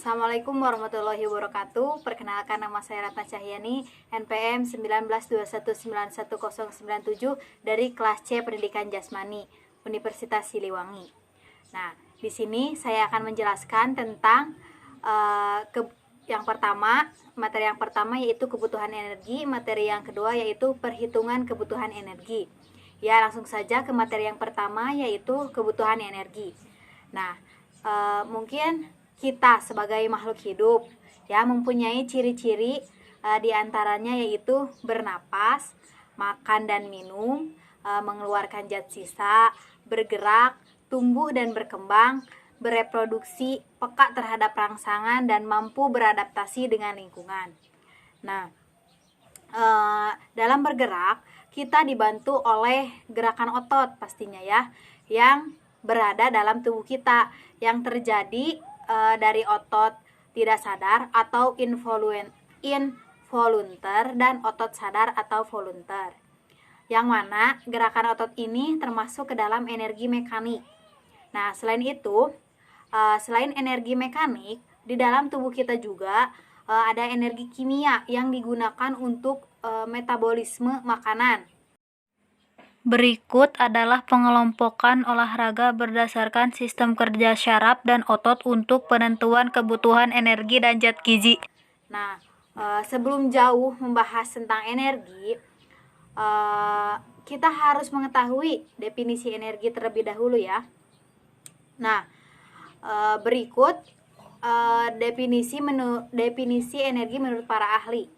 Assalamualaikum warahmatullahi wabarakatuh. Perkenalkan, nama saya Ratna Cahyani, NPM 1921911097 dari kelas C Pendidikan Jasmani, Universitas Siliwangi. Nah, di sini saya akan menjelaskan tentang materi yang pertama yaitu kebutuhan energi, materi yang kedua yaitu perhitungan kebutuhan energi. Ya, langsung saja ke materi yang pertama yaitu kebutuhan energi. Nah, mungkin kita sebagai makhluk hidup ya mempunyai ciri-ciri di antaranya yaitu bernapas, makan dan minum, mengeluarkan zat sisa, bergerak, tumbuh dan berkembang, bereproduksi, peka terhadap rangsangan dan mampu beradaptasi dengan lingkungan. Nah, dalam bergerak kita dibantu oleh gerakan otot pastinya ya, yang berada dalam tubuh kita, yang terjadi dari otot tidak sadar atau involuntar dan otot sadar atau voluntar. Yang mana gerakan otot ini termasuk ke dalam energi mekanik. Nah, selain itu, selain energi mekanik, di dalam tubuh kita juga ada energi kimia yang digunakan untuk metabolisme makanan. Berikut adalah pengelompokan olahraga berdasarkan sistem kerja syaraf dan otot untuk penentuan kebutuhan energi dan zat gizi. Nah, sebelum jauh membahas tentang energi, kita harus mengetahui definisi energi terlebih dahulu ya. Nah, berikut definisi energi menurut para ahli.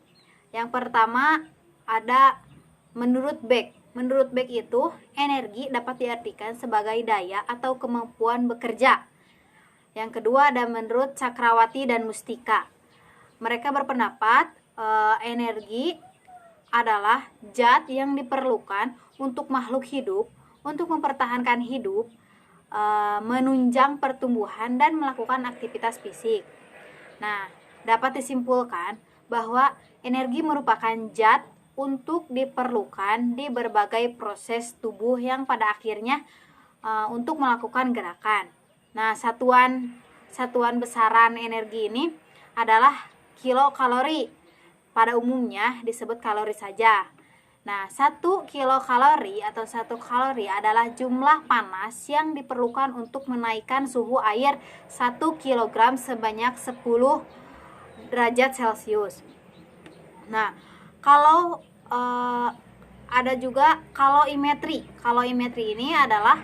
Yang pertama ada menurut Beck. Menurut Beck itu, energi dapat diartikan sebagai daya atau kemampuan bekerja. Yang kedua ada menurut Cakrawati dan Mustika. Mereka berpendapat energi adalah zat yang diperlukan untuk makhluk hidup untuk mempertahankan hidup, menunjang pertumbuhan dan melakukan aktivitas fisik. Nah, dapat disimpulkan bahwa energi merupakan zat untuk diperlukan di berbagai proses tubuh yang pada akhirnya untuk melakukan gerakan. Nah, satuan besaran energi ini adalah kilokalori. Pada umumnya disebut kalori saja. Nah, 1 kilokalori atau 1 kalori adalah jumlah panas yang diperlukan untuk menaikkan suhu air 1 kg sebanyak 10 derajat Celcius. Nah, kalau ada juga kalorimetri. Kalorimetri ini adalah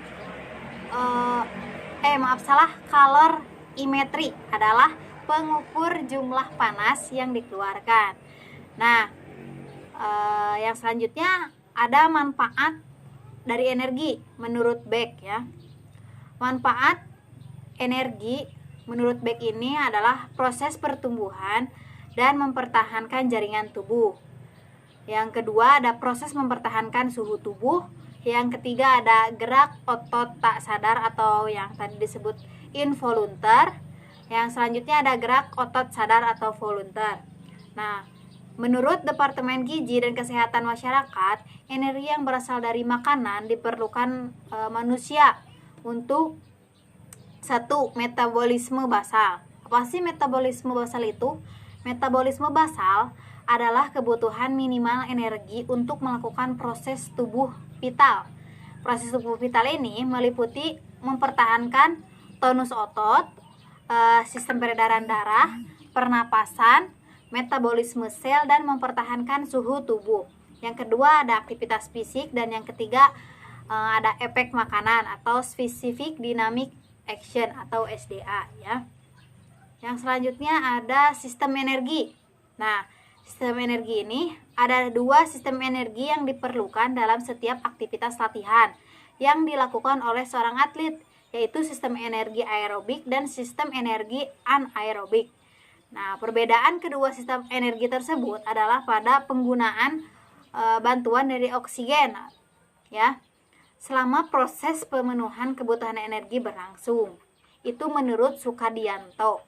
kalorimetri adalah pengukur jumlah panas yang dikeluarkan. Nah, yang selanjutnya ada manfaat dari energi menurut Beck ya. Manfaat energi menurut Beck ini adalah proses pertumbuhan dan mempertahankan jaringan tubuh. Yang kedua ada proses mempertahankan suhu tubuh. Yang ketiga ada gerak otot tak sadar atau yang tadi disebut involuntar. Yang selanjutnya ada gerak otot sadar atau voluntar. Nah, menurut Departemen Gizi dan Kesehatan Masyarakat, energi yang berasal dari makanan diperlukan manusia untuk 1. Metabolisme basal. Apa sih metabolisme basal itu? Metabolisme basal adalah kebutuhan minimal energi untuk melakukan proses tubuh vital. Proses tubuh vital ini meliputi mempertahankan tonus otot, sistem peredaran darah, pernapasan, metabolisme sel, dan mempertahankan suhu tubuh. Yang kedua ada aktivitas fisik, dan yang ketiga ada efek makanan atau specific dynamic action atau SDA ya. Yang selanjutnya ada sistem energi. Nah, sistem energi ini ada 2 sistem energi yang diperlukan dalam setiap aktivitas latihan yang dilakukan oleh seorang atlet, yaitu sistem energi aerobik dan sistem energi anaerobik. Nah, perbedaan kedua sistem energi tersebut adalah pada penggunaan bantuan dari oksigen ya selama proses pemenuhan kebutuhan energi berlangsung. Itu menurut Sukadianto.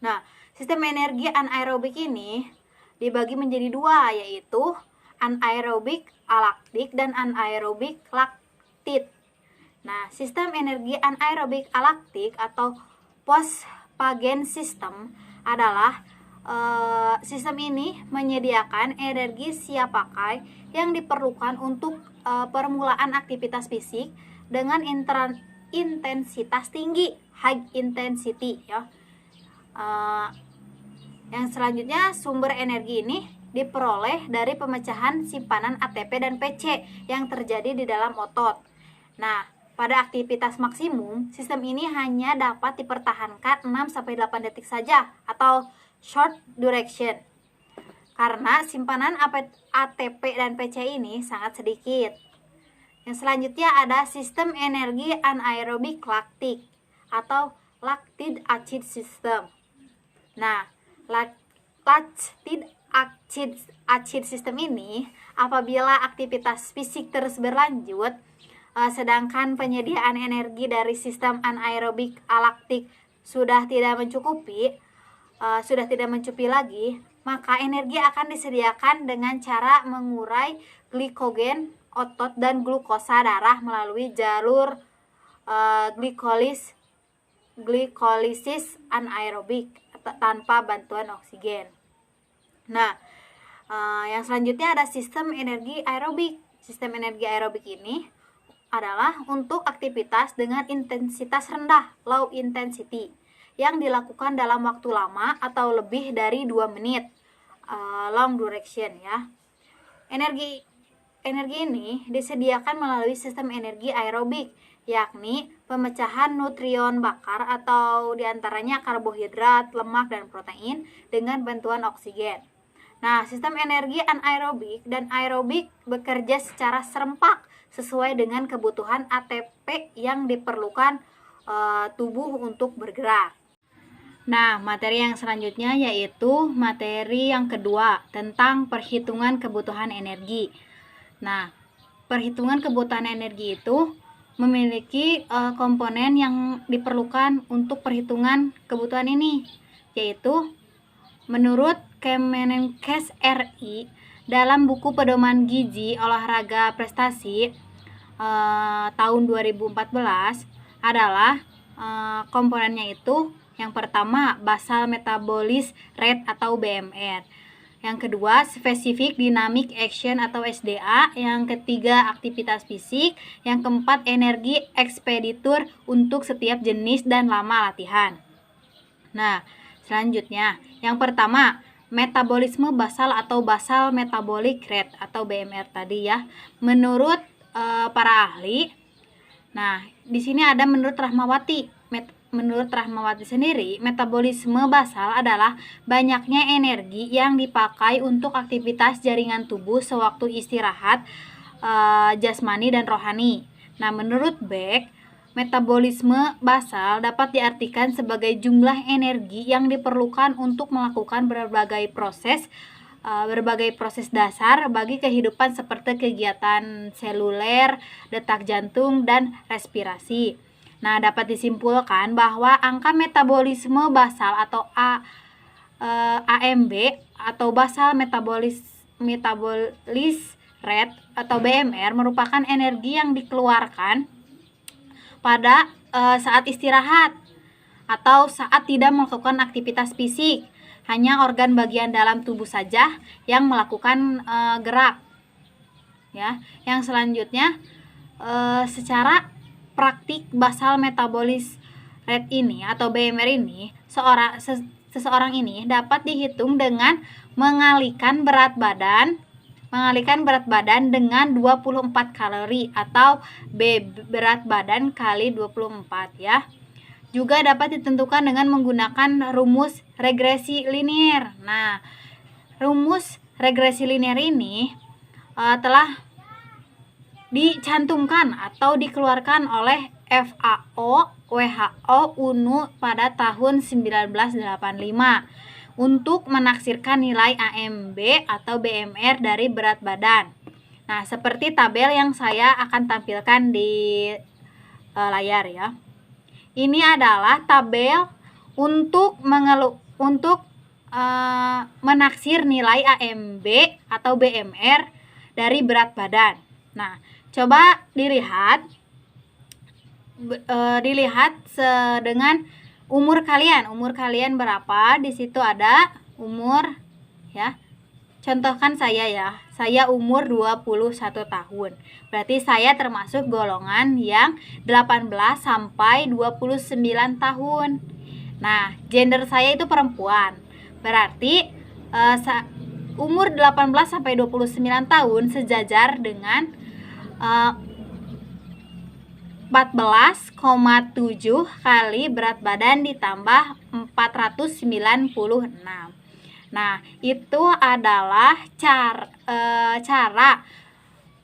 Nah, sistem energi anaerobik ini dibagi menjadi 2, yaitu anaerobik alaktik dan anaerobik laktit. Nah, sistem energi anaerobik alaktik atau Pagen System adalah sistem ini menyediakan energi siap pakai yang diperlukan untuk permulaan aktivitas fisik dengan intensitas tinggi, high intensity ya. Yang selanjutnya, sumber energi ini diperoleh dari pemecahan simpanan ATP dan PC yang terjadi di dalam otot. Nah, pada aktivitas maksimum, sistem ini hanya dapat dipertahankan 6-8 detik saja atau short duration. Karena simpanan ATP dan PC ini sangat sedikit. Yang selanjutnya ada sistem energi anaerobik laktik atau lactic acid system. Nah, lactic acid system ini apabila aktivitas fisik terus berlanjut, sedangkan penyediaan energi dari sistem anaerobik laktik sudah tidak mencukupi lagi, maka energi akan disediakan dengan cara mengurai glikogen otot dan glukosa darah melalui jalur glikolisis anaerobik tanpa bantuan oksigen. Nah, yang selanjutnya ada sistem energi aerobik. Sistem energi aerobik ini adalah untuk aktivitas dengan intensitas rendah, low intensity, yang dilakukan dalam waktu lama atau lebih dari 2 menit, long duration ya. Energi ini disediakan melalui sistem energi aerobik, yakni pemecahan nutrien bakar atau diantaranya karbohidrat, lemak, dan protein dengan bantuan oksigen. Nah, sistem energi anaerobik dan aerobik bekerja secara serempak sesuai dengan kebutuhan ATP yang diperlukan tubuh untuk bergerak. Nah, materi yang selanjutnya yaitu materi yang kedua tentang perhitungan kebutuhan energi. Nah, perhitungan kebutuhan energi itu memiliki komponen yang diperlukan untuk perhitungan kebutuhan ini, yaitu menurut Kemenkes RI dalam buku pedoman gizi olahraga prestasi tahun 2014 adalah komponennya itu yang pertama basal metabolis rate atau BMR, yang kedua spesifik dynamic action atau SDA, yang ketiga aktivitas fisik, yang keempat energi ekspenditur untuk setiap jenis dan lama latihan. Nah, selanjutnya yang pertama metabolisme basal atau basal metabolic rate atau BMR tadi ya. Menurut para ahli, nah di sini ada menurut Rahmawati sendiri, metabolisme basal adalah banyaknya energi yang dipakai untuk aktivitas jaringan tubuh sewaktu istirahat jasmani dan rohani. Nah, menurut Beck, metabolisme basal dapat diartikan sebagai jumlah energi yang diperlukan untuk melakukan berbagai proses dasar bagi kehidupan seperti kegiatan seluler, detak jantung, dan respirasi. Nah, dapat disimpulkan bahwa angka metabolisme basal atau AMB atau basal metabolis rate atau BMR merupakan energi yang dikeluarkan pada saat istirahat atau saat tidak melakukan aktivitas fisik. Hanya organ bagian dalam tubuh saja yang melakukan gerak. Ya, yang selanjutnya secara praktik basal metabolis rate ini atau BMR ini seseorang ini dapat dihitung dengan mengalihkan berat badan dengan 24 kalori atau B berat badan kali 24 ya. Juga dapat ditentukan dengan menggunakan rumus regresi linear. Nah, rumus regresi linear ini telah dicantumkan atau dikeluarkan oleh FAO WHO UNU pada tahun 1985 untuk menaksirkan nilai AMB atau BMR dari berat badan. Nah, seperti tabel yang saya akan tampilkan di layar ya. Ini adalah tabel untuk menaksir nilai AMB atau BMR dari berat badan. Nah, coba dilihat dengan umur kalian berapa? Di situ ada umur ya. Contohkan saya ya, saya umur 21 tahun. Berarti saya termasuk golongan yang 18 sampai 29 tahun. Nah, gender saya itu perempuan. Berarti umur 18 sampai 29 tahun sejajar dengan 14,7 kali berat badan ditambah 496. Nah, itu adalah cara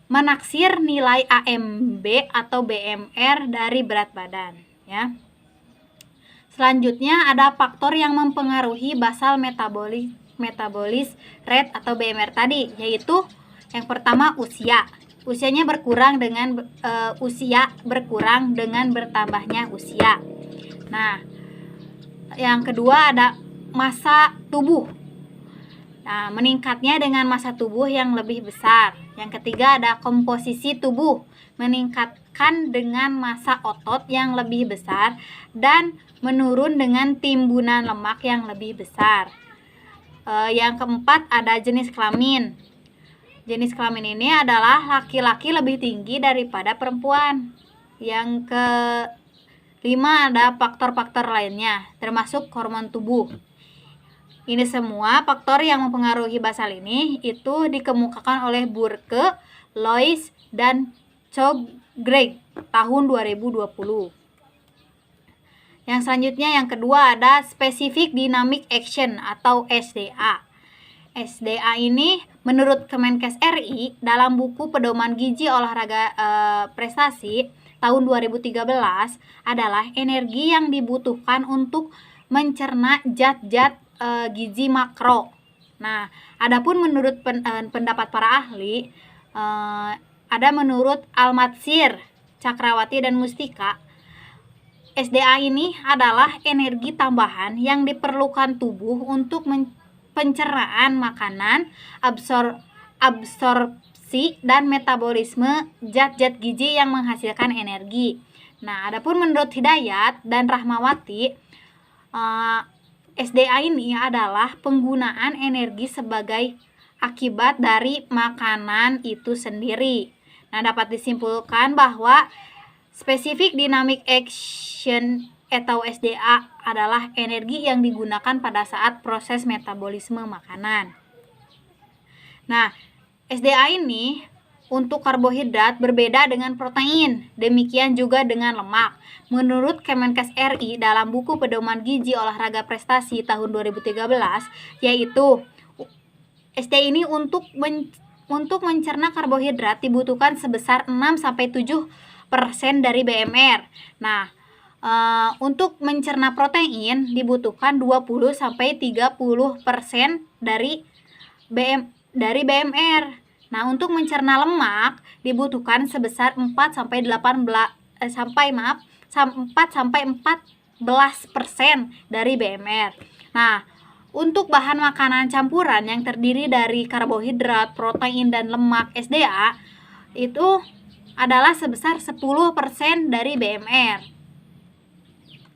menaksir nilai AMB atau BMR dari berat badan ya. Selanjutnya ada faktor yang mempengaruhi basal metabolis rate atau BMR tadi, yaitu yang pertama usia. Usianya berkurang dengan bertambahnya usia. Nah, yang kedua ada massa tubuh. Nah, meningkatnya dengan massa tubuh yang lebih besar. Yang ketiga ada komposisi tubuh, meningkatkan dengan massa otot yang lebih besar dan menurun dengan timbunan lemak yang lebih besar. Yang keempat ada jenis kelamin. Jenis kelamin ini adalah laki-laki lebih tinggi daripada perempuan. Yang kelima ada faktor-faktor lainnya, termasuk hormon tubuh. Ini semua faktor yang mempengaruhi basal ini itu dikemukakan oleh Burke, Lois, dan Greg tahun 2020. Yang selanjutnya yang kedua ada Specific Dynamic Action atau SDA. SDA ini menurut Kemenkes RI dalam buku Pedoman Gizi Olahraga Prestasi tahun 2013 adalah energi yang dibutuhkan untuk mencerna zat-zat gizi makro. Nah, adapun menurut pendapat para ahli, ada menurut Almatsir, Cakrawati, dan Mustika, SDA ini adalah energi tambahan yang diperlukan tubuh untuk pencernaan makanan, absorpsi, dan metabolisme zat-zat gizi yang menghasilkan energi. Nah, adapun menurut Hidayat dan Rahmawati, SDA ini adalah penggunaan energi sebagai akibat dari makanan itu sendiri. Nah, dapat disimpulkan bahwa Specific Dynamic Action atau SDA adalah energi yang digunakan pada saat proses metabolisme makanan. Nah, SDA ini untuk karbohidrat berbeda dengan protein, demikian juga dengan lemak. Menurut Kemenkes RI dalam buku Pedoman Gizi Olahraga Prestasi tahun 2013, yaitu SDA ini untuk mencerna karbohidrat dibutuhkan sebesar 6-7% dari BMR. Nah, untuk mencerna protein dibutuhkan 20-30% dari BMR. Nah, untuk mencerna lemak dibutuhkan sebesar 4-14% dari BMR. Nah, untuk bahan makanan campuran yang terdiri dari karbohidrat, protein, dan lemak SDA itu adalah sebesar 10% dari BMR.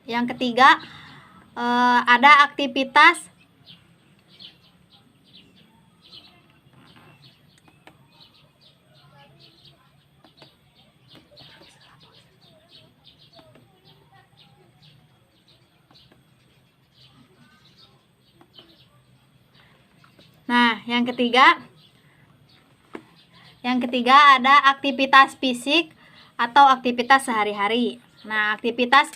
Yang ketiga, ada aktivitas yang ketiga ada aktivitas fisik atau aktivitas sehari-hari. Nah, aktivitas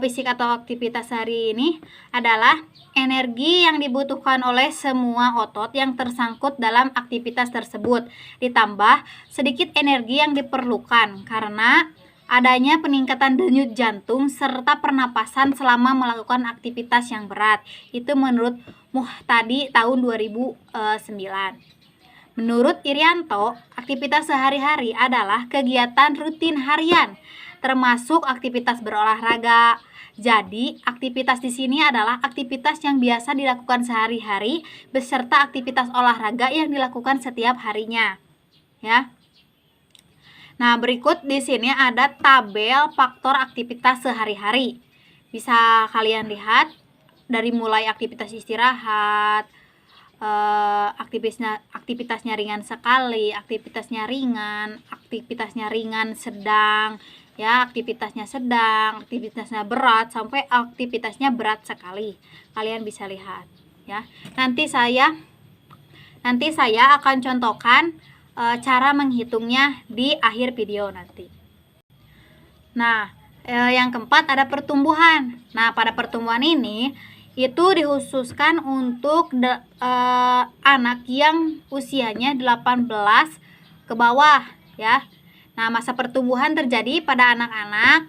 fisik atau aktivitas sehari ini adalah energi yang dibutuhkan oleh semua otot yang tersangkut dalam aktivitas tersebut, ditambah sedikit energi yang diperlukan karena adanya peningkatan denyut jantung serta pernapasan selama melakukan aktivitas yang berat. Itu menurut Muhtadi tahun 2009. Menurut Irianto, aktivitas sehari-hari adalah kegiatan rutin harian, termasuk aktivitas berolahraga. Jadi, aktivitas di sini adalah aktivitas yang biasa dilakukan sehari-hari beserta aktivitas olahraga yang dilakukan setiap harinya. Ya. Nah, berikut di sini ada tabel faktor aktivitas sehari-hari. Bisa kalian lihat dari mulai aktivitas istirahat, aktivitasnya ringan sekali, aktivitasnya ringan sedang, ya, aktivitasnya sedang, aktivitasnya berat, sampai aktivitasnya berat sekali. Kalian bisa lihat, ya. Nanti saya akan contohkan cara menghitungnya di akhir video nanti. Nah, yang keempat ada pertumbuhan. Nah, pada pertumbuhan ini itu dikhususkan untuk anak yang usianya 18 ke bawah, ya. Nah, masa pertumbuhan terjadi pada anak-anak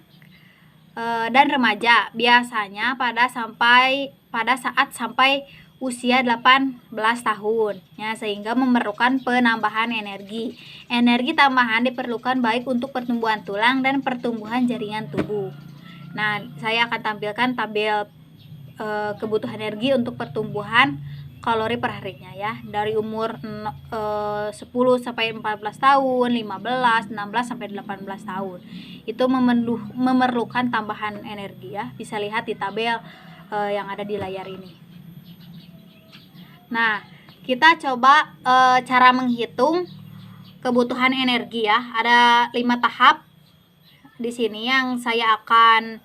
dan remaja, biasanya pada saat sampai usia 18 tahun, ya, sehingga memerlukan penambahan energi. Energi tambahan diperlukan baik untuk pertumbuhan tulang dan pertumbuhan jaringan tubuh. Nah, saya akan tampilkan tabel kebutuhan energi untuk pertumbuhan kalori per harinya, ya, dari umur 10 sampai 14 tahun, 15, 16 sampai 18 tahun. Itu memerlukan tambahan energi, ya. Bisa lihat di tabel yang ada di layar ini. Nah, kita coba cara menghitung kebutuhan energi, ya. Ada 5 tahap di sini yang saya akan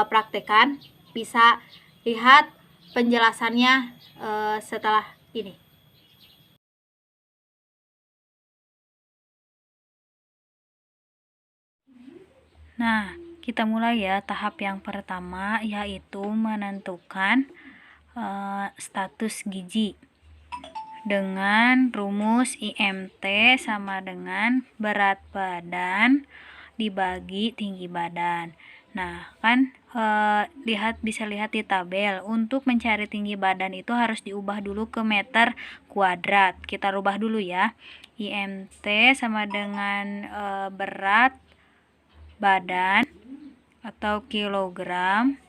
praktekkan. Bisa lihat penjelasannya setelah ini. Nah, kita mulai ya. Tahap yang pertama yaitu menentukan status gizi dengan rumus IMT sama dengan berat badan dibagi tinggi badan. Nah, kan bisa lihat di tabel. Untuk mencari tinggi badan itu harus diubah dulu ke meter kuadrat. Kita rubah dulu ya. IMT sama dengan berat badan atau kilogram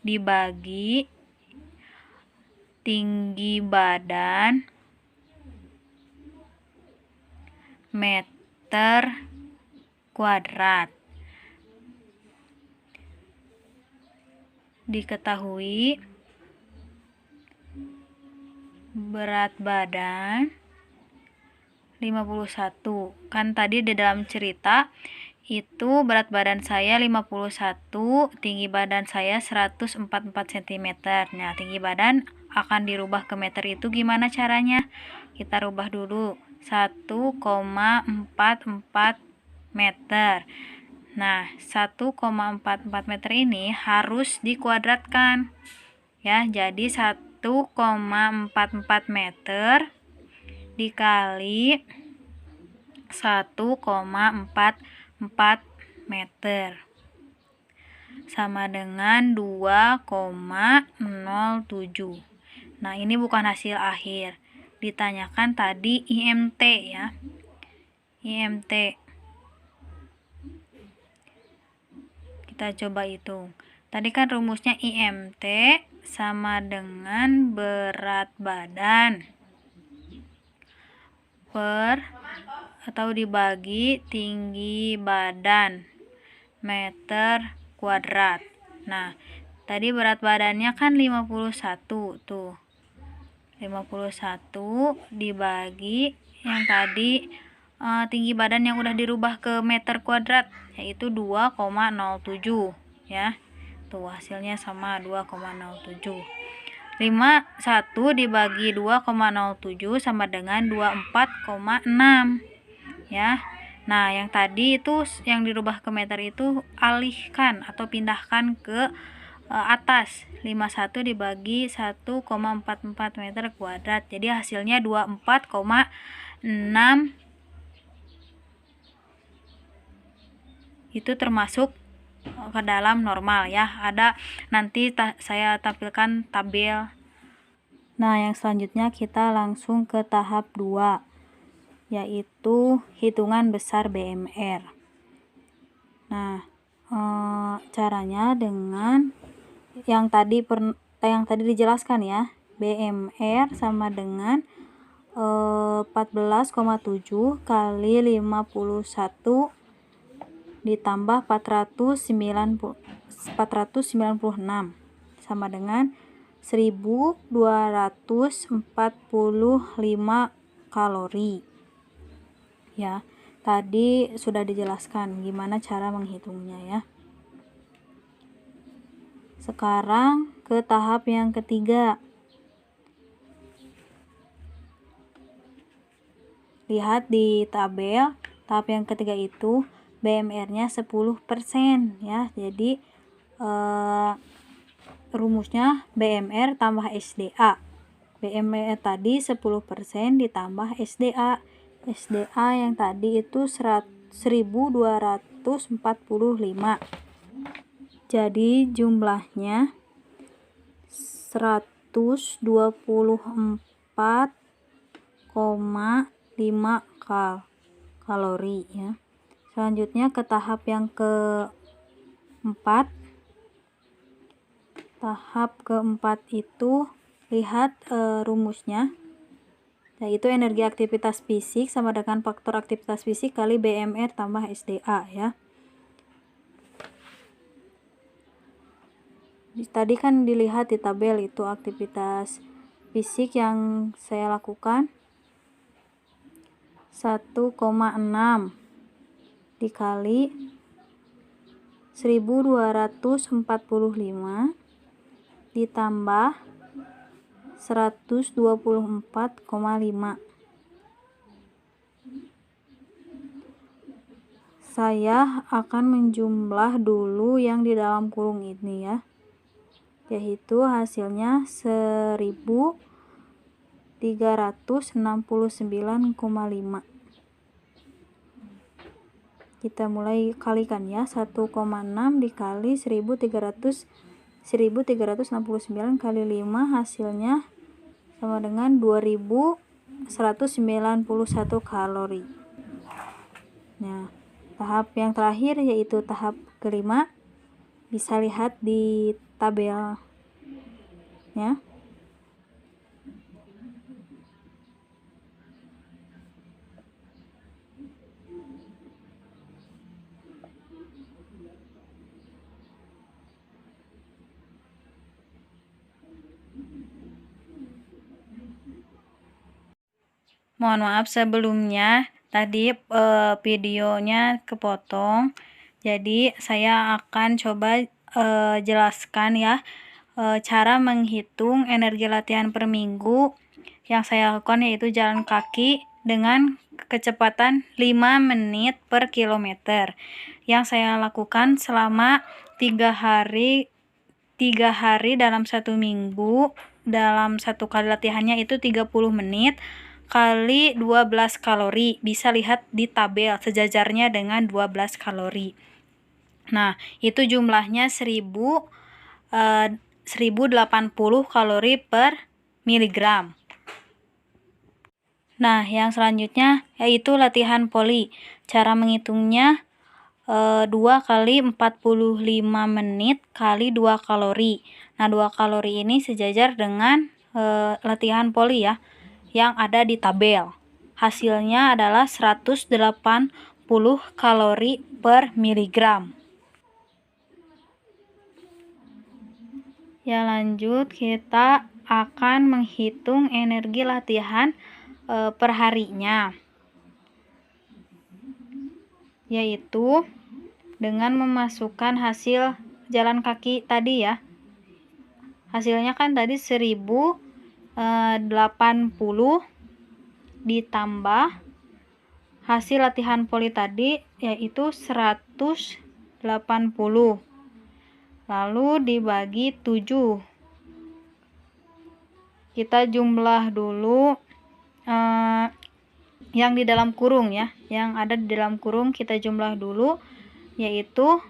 dibagi tinggi badan meter kuadrat. Diketahui berat badan 51. Kan tadi di dalam cerita itu berat badan saya 51, tinggi badan saya 144 cm. Nah, tinggi badan akan dirubah ke meter itu gimana caranya? Kita rubah dulu 1,44 meter. Nah, 1,44 meter ini harus dikuadratkan, ya. Jadi 1,44 meter dikali 1,44 meter sama dengan 2,07. Nah, ini bukan hasil akhir. Ditanyakan tadi IMT, ya. IMT. Kita coba hitung. Tadi kan rumusnya IMT sama dengan berat badan per atau dibagi tinggi badan meter kuadrat. Nah, tadi berat badannya kan 51 tuh. 51 dibagi yang tadi tinggi badan yang udah dirubah ke meter kuadrat, yaitu 2,07, ya. Tuh hasilnya sama 2,07. 51 dibagi 2,07 sama dengan 24,6, ya. Nah, yang tadi itu yang dirubah ke meter itu alihkan atau pindahkan ke atas. 51 dibagi 1,44 meter kuadrat. Jadi hasilnya 24,6. Itu termasuk ke dalam normal, ya. Ada nanti saya tampilkan tabel. Nah, yang selanjutnya kita langsung ke tahap 2, yaitu hitungan besar BMR. Nah, caranya dengan yang tadi dijelaskan, ya. BMR sama dengan 14,7 kali 51 ditambah 499 496 sama dengan 1245 kalori. Ya, tadi sudah dijelaskan gimana cara menghitungnya ya. Sekarang ke tahap yang ketiga. Lihat di tabel, tahap yang ketiga itu BMR-nya 10% ya. Jadi rumusnya BMR tambah SDA. BMR tadi 10% ditambah SDA. SDA yang tadi itu 1245. Jadi jumlahnya 124,5 kalori ya. Selanjutnya ke tahap yang keempat. Tahap keempat itu lihat rumusnya, yaitu energi aktivitas fisik sama dengan faktor aktivitas fisik kali BMR tambah SDA ya. Tadi kan dilihat di tabel itu aktivitas fisik yang saya lakukan 1,6 dikali 1245 ditambah 124,5. Saya akan menjumlah dulu yang di dalam kurung ini ya, yaitu hasilnya 1369,5. Kita mulai kalikan ya, 1,6 dikali 1369 kali 5 hasilnya sama dengan 2191 kalori. Nah, tahap yang terakhir yaitu tahap kelima, bisa lihat di tabel ya. Mohon maaf sebelumnya, tadi videonya kepotong. Jadi saya akan coba jelaskan ya cara menghitung energi latihan per minggu yang saya lakukan, yaitu jalan kaki dengan kecepatan 5 menit per kilometer. Yang saya lakukan selama 3 hari dalam 1 minggu. Dalam 1 kali latihannya itu 30 menit kali 12 kalori. Bisa lihat di tabel sejajarnya dengan 12 kalori. Nah, itu jumlahnya 1080 kalori per miligram. Nah, yang selanjutnya yaitu latihan poli. Cara menghitungnya 2 kali 45 menit kali 2 kalori. Nah, 2 kalori ini sejajar dengan latihan poli ya, yang ada di tabel. Hasilnya adalah 180 kalori per miligram. Ya, lanjut kita akan menghitung energi latihan per harinya, yaitu dengan memasukkan hasil jalan kaki tadi ya. Hasilnya kan tadi 1080 ditambah hasil latihan poli tadi yaitu 180, lalu dibagi 7. Kita jumlah dulu yang di dalam kurung ya, yang ada di dalam kurung kita jumlah dulu, yaitu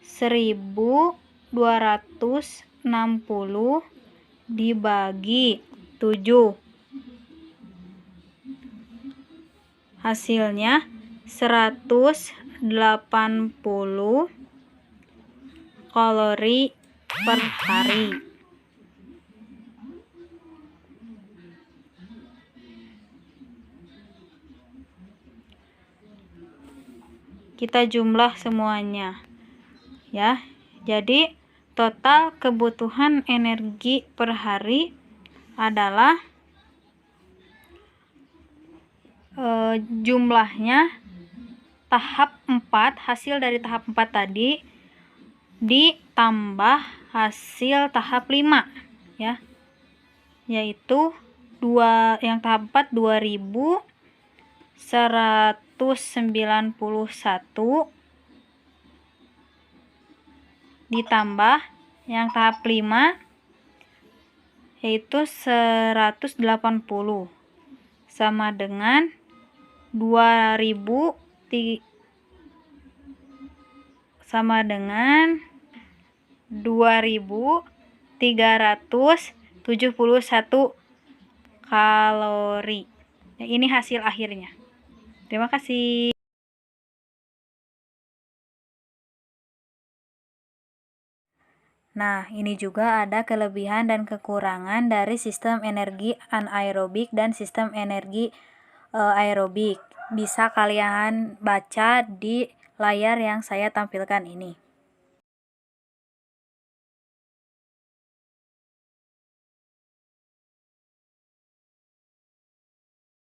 1260 dibagi 7. Hasilnya 180 kalori per hari. Kita jumlah semuanya ya. Jadi total kebutuhan energi per hari adalah jumlahnya tahap 4, hasil dari tahap 4 tadi ditambah hasil tahap 5 ya. Yaitu yang tahap 4 2191 ditambah yang tahap 5 yaitu 180 sama dengan 2371 kalori. Nah, ini hasil akhirnya. Terima kasih. Nah, ini juga ada kelebihan dan kekurangan dari sistem energi anaerobik dan sistem energi aerobik. Bisa kalian baca di layar yang saya tampilkan ini.